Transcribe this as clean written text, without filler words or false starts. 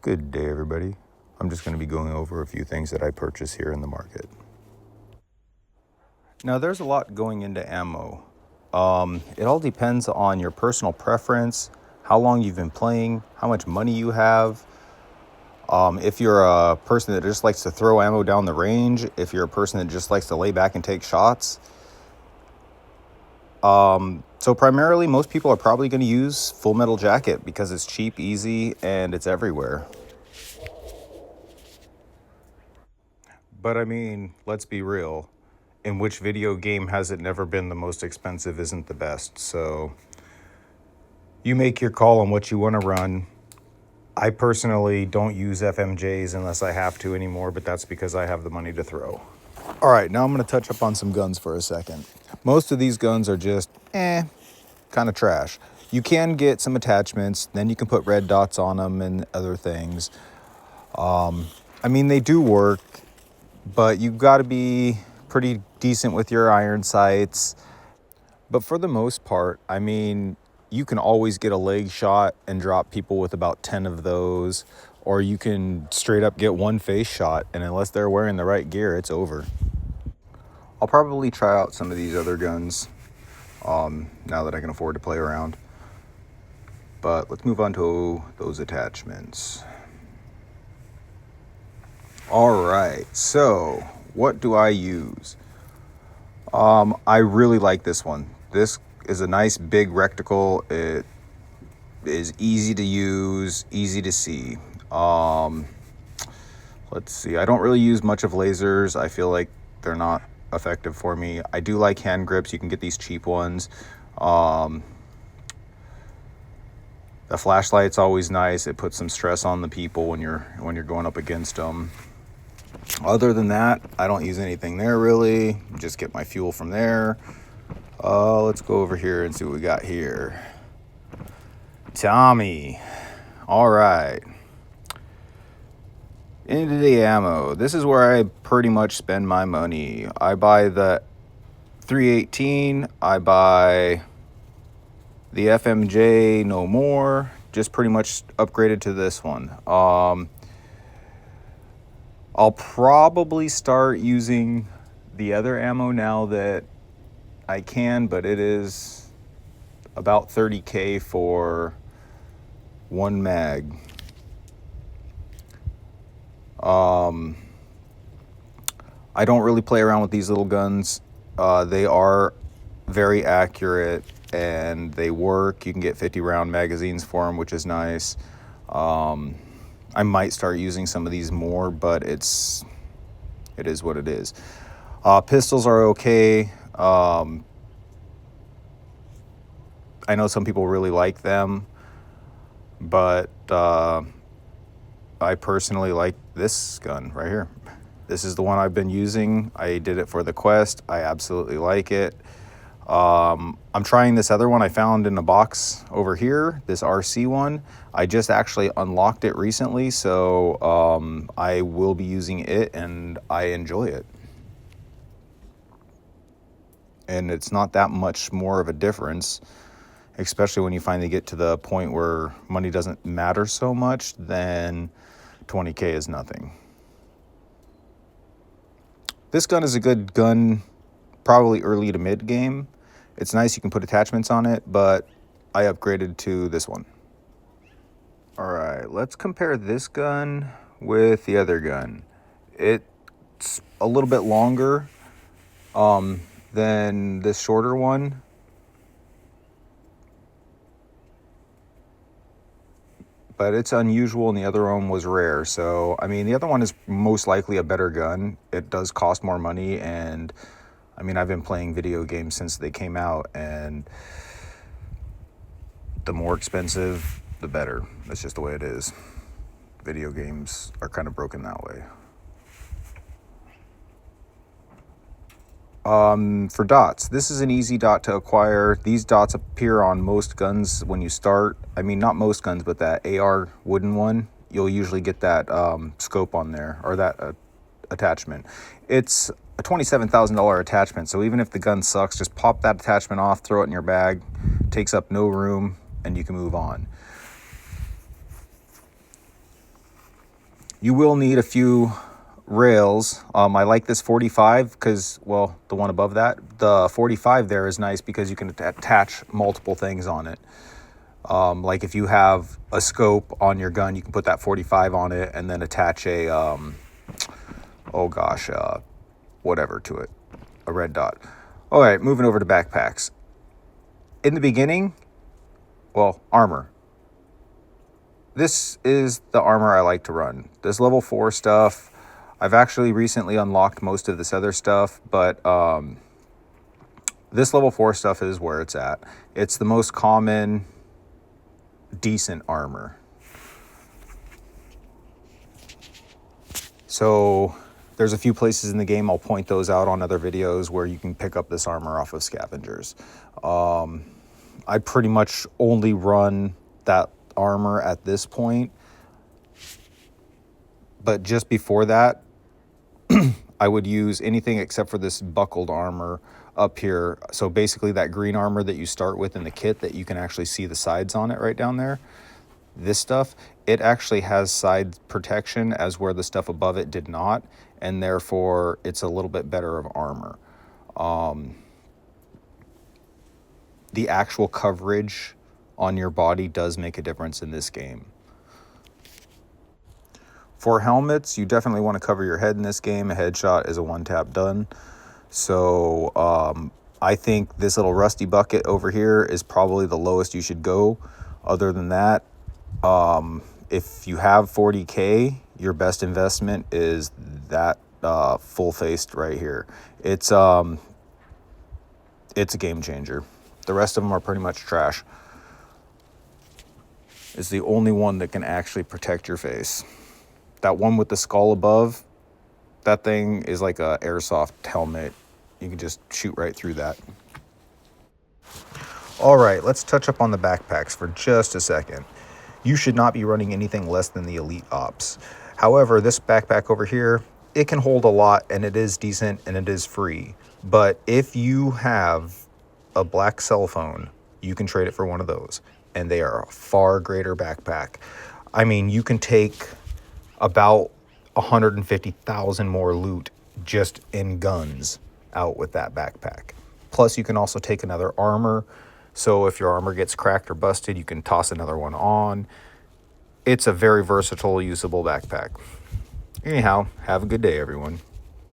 Good day, everybody. I'm just going to be going over a few things that I purchase here in the market. Now, there's a lot going into ammo. It all depends on your personal preference, how long you've been playing, how much money you have. If you're a person that just likes to throw ammo down the range, if you're a person that just likes to lay back and take shots. So primarily, most people are probably going to use Full Metal Jacket because it's cheap, easy, and it's everywhere. But I mean, let's be real. In which video game has it never been the most expensive isn't the best? So you make your call on what you want to run. I personally don't use FMJs unless I have to anymore, but that's because I have the money to throw. All right, now I'm going to touch up on some guns for a second. Most of these guns are just, kind of trash. You can get some attachments, then you can put red dots on them and other things. I mean, they do work, but you've got to be pretty decent with your iron sights. But for the most part, I mean, you can always get a leg shot and drop people with about 10 of those, or you can straight up get one face shot, and unless they're wearing the right gear, it's over. I'll probably try out some of these other guns now that I can afford to play around. But let's move on to those attachments. All right, so what do I use? I really like this one. This is a nice big reticle. It is easy to use, easy to see. Let's see. I don't really use much of lasers. I feel like they're not effective for me. I do like hand grips. You can get these cheap ones. The flashlight's always nice. It puts some stress on the people when you're going up against them. Other than that, I don't use anything there really. Just get my fuel from there. Let's go over here and see what we got here. Tommy. All right. Into the ammo. This is where I pretty much spend my money. I buy the 318. I buy the FMJ no more. Just pretty much upgraded to this one. I'll probably start using the other ammo now that I can, but it is about $30K for one mag. I don't really play around with these little guns. They are very accurate and they work. You can get 50 round magazines for them, which is nice. I might start using some of these more, but it is what it is. Pistols are okay. I know some people really like them, but I personally like this gun right here. This is the one I've been using. I did it for the Quest. I absolutely like it. I'm trying this other one I found in a box over here, this RC one. I just actually unlocked it recently, so I will be using it, and I enjoy it. And it's not that much more of a difference, especially when you finally get to the point where money doesn't matter so much, then 20K is nothing. This gun is a good gun, probably early to mid game. It's nice you can put attachments on it, but I upgraded to this one. All right, let's compare this gun with the other gun. It's a little bit longer than this shorter one. But it's unusual and the other one was rare. So, I mean, the other one is most likely a better gun. It does cost more money, and I mean, I've been playing video games since they came out, and the more expensive, the better. That's just the way it is. Video games are kind of broken that way. For dots, this is an easy dot to acquire. These dots appear on most guns when you start. I mean, not most guns, but that AR wooden one, you'll usually get that scope on there, or that attachment. It's a $27,000 attachment, so even if the gun sucks, just pop that attachment off, throw it in your bag. It takes up no room, and you can move on. You will need a few rails. I like this 45 because, well, the one above that, the 45 there is nice because you can attach multiple things on it. Like if you have a scope on your gun, you can put that 45 on it and then attach a, whatever to it, a red dot. All right, moving over to backpacks. In the beginning, well, armor. This is the armor I like to run. This level 4 stuff, I've actually recently unlocked most of this other stuff, but this level 4 stuff is where it's at. It's the most common, decent armor. So there's a few places in the game, I'll point those out on other videos, where you can pick up this armor off of scavengers. I pretty much only run that armor at this point, but just before that, I would use anything except for this buckled armor up here. So basically that green armor that you start with in the kit that you can actually see the sides on it right down there. This stuff, it actually has side protection as where the stuff above it did not, and therefore it's a little bit better of armor. The actual coverage on your body does make a difference in this game. For helmets, you definitely want to cover your head in this game. A headshot is a one-tap done. So I think this little rusty bucket over here is probably the lowest you should go. Other than that, if you have 40K, your best investment is that full-faced right here. It's a game changer. The rest of them are pretty much trash. It's the only one that can actually protect your face. That one with the skull above, that thing is like a airsoft helmet. You can just shoot right through that. All right, let's touch up on the backpacks for just a second. You should not be running anything less than the Elite Ops. However, this backpack over here, it can hold a lot, and it is decent, and it is free. But if you have a black cell phone, you can trade it for one of those, and they are a far greater backpack. I mean, you can take about 150,000 more loot just in guns out with that backpack. Plus, you can also take another armor. So if your armor gets cracked or busted, you can toss another one on. It's a very versatile, usable backpack. Anyhow, have a good day, everyone.